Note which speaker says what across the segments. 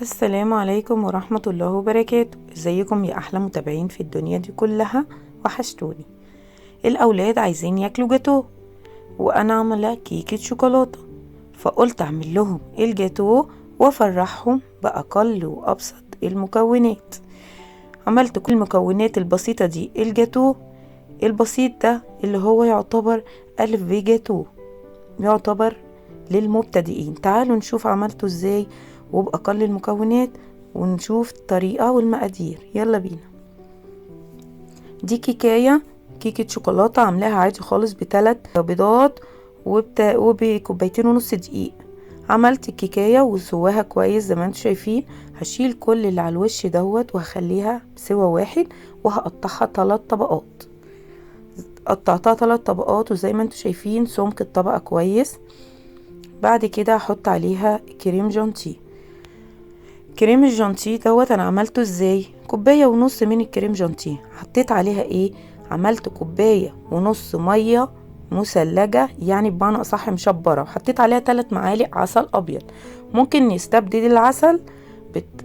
Speaker 1: السلام عليكم ورحمة الله وبركاته. ازيكم يا احلى متابعين في الدنيا دي كلها؟ وحشتوني. الاولاد عايزين ياكلوا جاتوه، وانا عامله كيكه شوكولاته، فقلت اعمل لهم الجاتوه وافرحهم باقل وابسط المكونات. عملت كل المكونات البسيطه دي. الجاتوه البسيط ده اللي هو يعتبر الف ب جاتوه، يعتبر للمبتدئين. تعالوا نشوف عملته ازاي وبأقل المكونات، ونشوف الطريقة والمقادير. يلا بينا. دي كيكة شوكولاتة عاملاها عادي خالص ب3 بيضات وبكوبايتين ونص دقيق. عملت الكيكاية وسواها كويس زي ما انتم شايفين. هشيل كل اللي على الوش دوت وهخليها سوا واحد، وهقطعها 3 طبقات. قطعتها 3 طبقات، وزي ما انتم شايفين سمك الطبقة كويس. بعد كده هحط عليها كريم جانتيه. كريم الجانتيه دوت انا عملته ازاي؟ كوباية ونص من الكريم جانتيه حطيت عليها ايه؟ عملت كوباية ونص مية مثلجة، يعني بمعنى اصح مشبرة، وحطيت عليها 3 معالق عسل ابيض. ممكن نستبدل العسل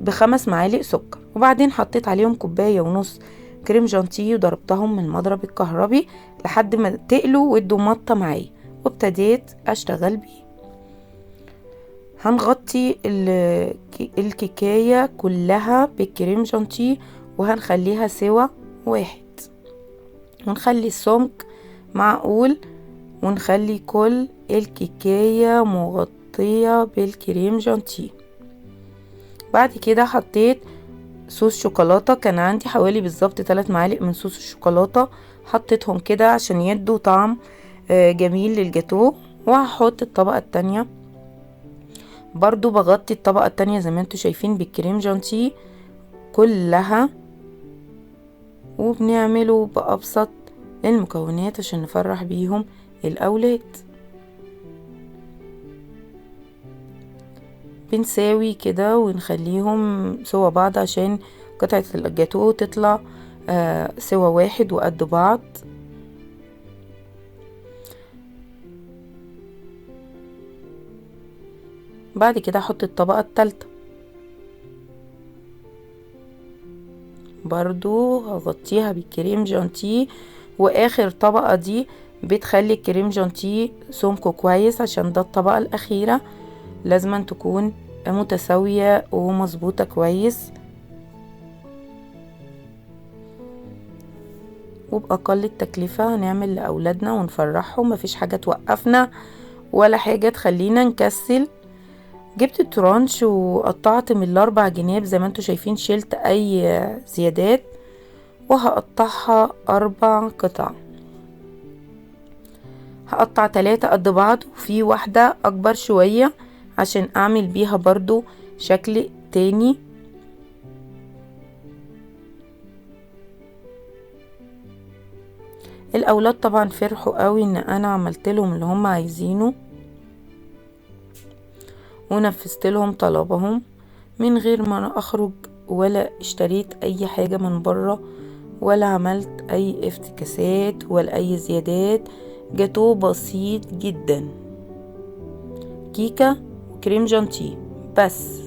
Speaker 1: ب5 معالق سكر. وبعدين حطيت عليهم كوباية ونص كريم جانتيه وضربتهم من المضرب الكهربي لحد ما تقلوا وادوا مطة معايا، وابتديت اشتغل بيه. هنغطي الكيكاية كلها بالكريم جانتيه وهنخليها سوا واحد، ونخلي السمك معقول، ونخلي كل الكيكاية مغطية بالكريم جانتيه. بعد كده حطيت صوص شوكولاتة، كان عندي حوالي بالظبط 3 معالق من صوص الشوكولاتة، حطيتهم كده عشان يدوا طعم جميل للجاتوه. وهحط الطبقة التانية برضو، بغطي الطبقة التانية زي ما انتوا شايفين بالكريم جانتيه كلها، وبنعمله بأبسط المكونات عشان نفرح بيهم الأولاد. بنساوي كده ونخليهم سوا بعض عشان قطعة الجاتوه تطلع سوا واحد وقد بعض. بعد كده احط الطبقة التالتة برضو هغطيها بالكريم جانتيه. واخر طبقة دي بتخلي الكريم جانتيه سمكه كويس، عشان ده الطبقة الاخيرة لازم تكون متساوية ومظبوطة كويس وبأقل التكلفة. هنعمل لأولادنا ونفرحهم، مفيش حاجة توقفنا ولا حاجة تخلينا نكسل. جبت الترانش وقطعت من ال4 جناب زي ما انتوا شايفين، شلت اي زيادات، وهقطعها 4 قطع. هقطع 3 قد بعض، وفي واحدة اكبر شوية عشان اعمل بيها برضو شكل تاني. الاولاد طبعا فرحوا قوي ان انا عملت لهم اللي هم عايزينه، ونفذت لهم طلبهم من غير ما انا اخرج ولا اشتريت اي حاجة من بره ولا عملت اي افتكاسات ولا اي زيادات. جاتوه بسيط جدا، كيكة وكريم جانتيه بس.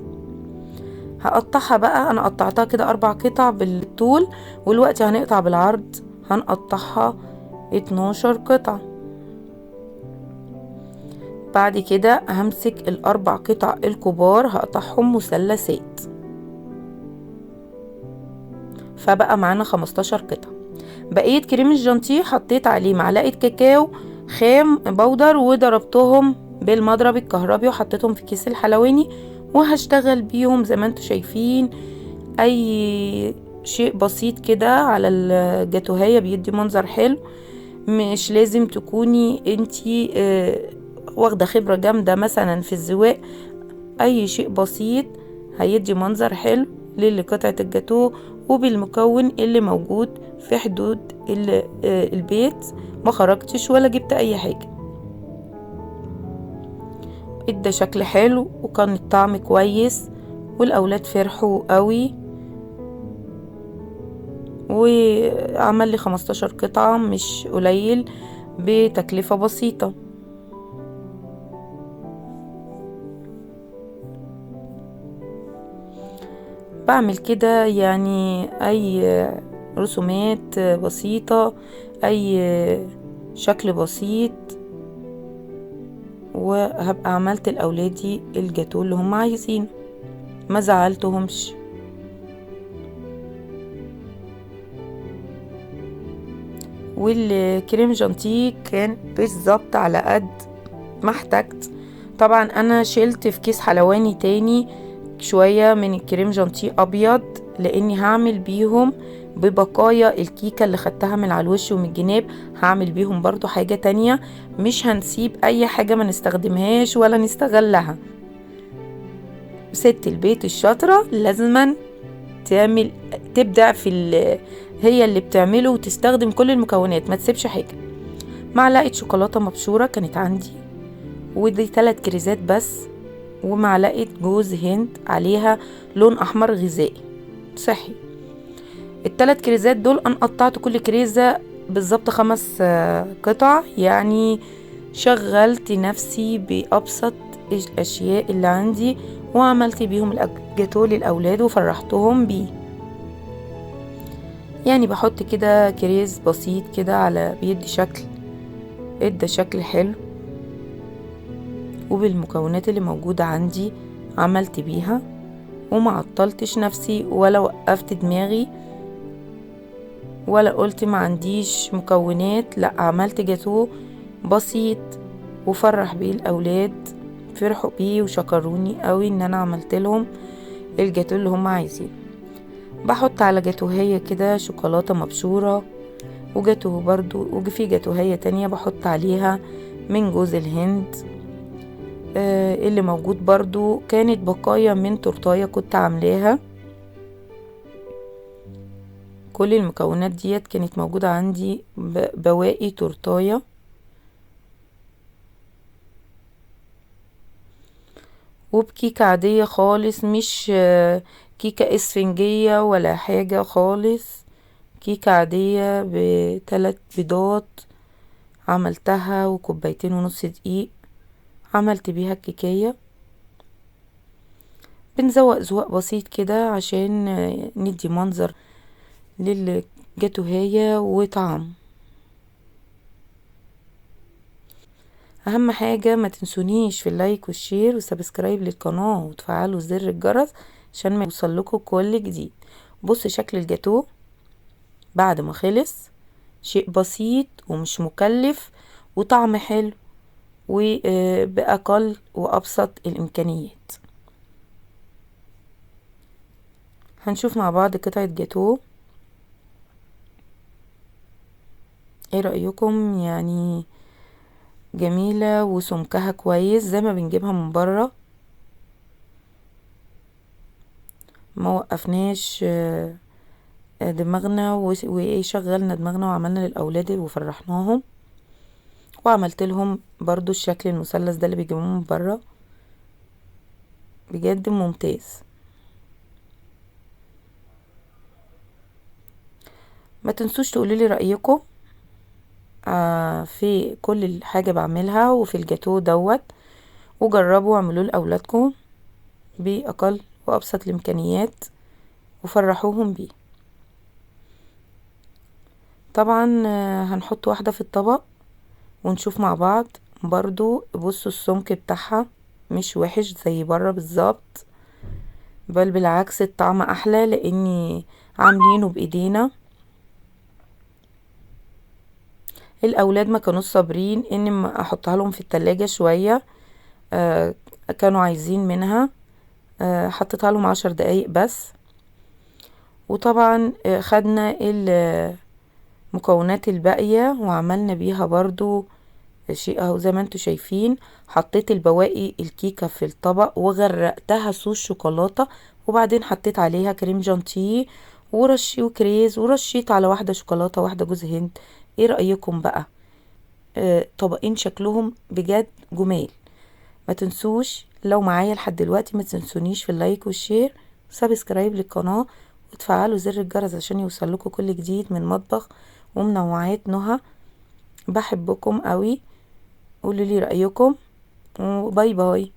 Speaker 1: هقطعها بقى، انا قطعتها كده 4 قطع بالطول، والوقت هنقطع بالعرض هنقطعها 12 قطعة. بعد كده همسك ال4 قطع الكبار هقطعهم مثلثات، فبقى معانا 15 قطعة. بقية كريم الجانتيه حطيت عليه معلقة كاكاو خام بودر وضربتهم بالمضرب الكهربي وحطيتهم في كيس الحلواني، وهشتغل بيهم زي ما انتوا شايفين. اي شيء بسيط كده على الجاتوهية بيدي منظر حلو. مش لازم تكوني انتي واخدة خبرة جامدة مثلا في الزواق، اي شيء بسيط هيدي منظر حلو لقطعة الجاتوه وبالمكون اللي موجود في حدود البيت. ما خرجتش ولا جبت اي حاجة، ادى شكل حلو وكان الطعم كويس والاولاد فرحوا قوي. وعمل لي 15 قطعة، مش قليل بتكلفة بسيطة. بعمل كده يعني اي رسومات بسيطة، اي شكل بسيط، وهبقى عملت لأولادي الجاتو اللي هم عايزين، ما زعلتهمش. والكريم جانتيه كان بالظبط على قد ما احتجت. طبعا انا شلت في كيس حلواني تاني شوية من الكريم جانتيه ابيض، لاني هعمل بيهم ببقايا الكيكة اللي خدتها من على الوش ومن الجناب، هعمل بيهم برضو حاجة تانية. مش هنسيب اي حاجة ما نستخدمهاش ولا نستغلها. ست البيت الشاطرة لازما تعمل تبدع هي اللي بتعمله، وتستخدم كل المكونات، ما تسيبش حاجة. معلقة شوكولاتة مبشورة كانت عندي، ودي 3 كريزات بس، ومعلقة جوز هند عليها لون احمر غذائي صحي. ال3 كريزات دول انا قطعت كل كريزة بالظبط 5 قطع، يعني شغلت نفسي بأبسط الأشياء اللي عندي، وعملت بيهم الجاتو للأولاد وفرحتهم بيه. يعني بحط كده كريز بسيط كده على بيدي ادى شكل حلو، وبالمكونات اللي موجودة عندي عملت بيها، وما عطلتش نفسي ولا وقفت دماغي ولا قلت ما عنديش مكونات. لا، عملت جاتو بسيط وفرح بيه الاولاد، فرحوا بيه وشكروني قوي ان انا عملت لهم الجاتو اللي هم عايزين. بحط على جاتوهية كده شوكولاتة مبشورة، وجاتوه برضو، وفي جاتوهية تانية بحط عليها من جوز الهند اللي موجود برضو. كانت بقايا من تورتاية كنت عاملاها. كل المكونات ديت كانت موجودة عندي، بواقي تورتاية. وبكيكة عادية خالص، مش كيكة اسفنجية ولا حاجة خالص، كيكة عادية ب3 بيضات عملتها، وكوبايتين ونص دقيق عملت بيها الكيكية. بنزوق زواق بسيط كده عشان ندي منظر للجاتوهية وطعم. اهم حاجة ما تنسونيش في اللايك والشير والسبسكرايب للقناة، وتفعلوا زر الجرس عشان ما يوصلكوا كل جديد. بص شكل الجاتو بعد ما خلص، شيء بسيط ومش مكلف وطعم حلو وبأقل وأبسط الإمكانيات. هنشوف مع بعض قطعة جاتو، ايه رأيكم؟ يعني جميلة وسمكها كويس زي ما بنجيبها من بره، ما وقفناش دماغنا وايه، شغلنا دماغنا وعملنا للأولاد وفرحناهم. وعملت لهم برضو الشكل المثلث ده اللي بيجيبوه من بره، بجد ممتاز. ما تنسوش تقولوا لي رأيكم في كل حاجة بعملها وفي الجاتو دوت، وجربوا واعملوه لأولادكم بأقل وأبسط الإمكانيات وفرحوهم بيه. طبعا هنحط واحدة في الطبق ونشوف مع بعض. برضو بصوا السمك بتاعها مش وحش زي بره بالظبط، بل بالعكس الطعم احلى لاني عاملينه بايدينا. الاولاد ما كانوا صابرين ان ما احطها لهم في التلاجة شوية، كانوا عايزين منها. حطيتها لهم 10 دقايق بس. وطبعا خدنا المكونات الباقية وعملنا بيها برضو شيء اهو زي ما انتوا شايفين. حطيت البواقي الكيكة في الطبق وغرقتها صوص شوكولاتة، وبعدين حطيت عليها كريم جانتيه وكريز، ورشيت على واحدة شوكولاتة واحدة جوز هند. ايه رأيكم بقى؟ طبقين شكلهم بجد جمال. ما تنسوش لو معايا لحد دلوقتي ما تنسونيش في اللايك والشير وسبسكرايب للقناة، وتفعلوا زر الجرس عشان يوصلكوا كل جديد من مطبخ ومنوعات نهى. بحبكم قوي، قولوا لي رأيكم، وباي باي.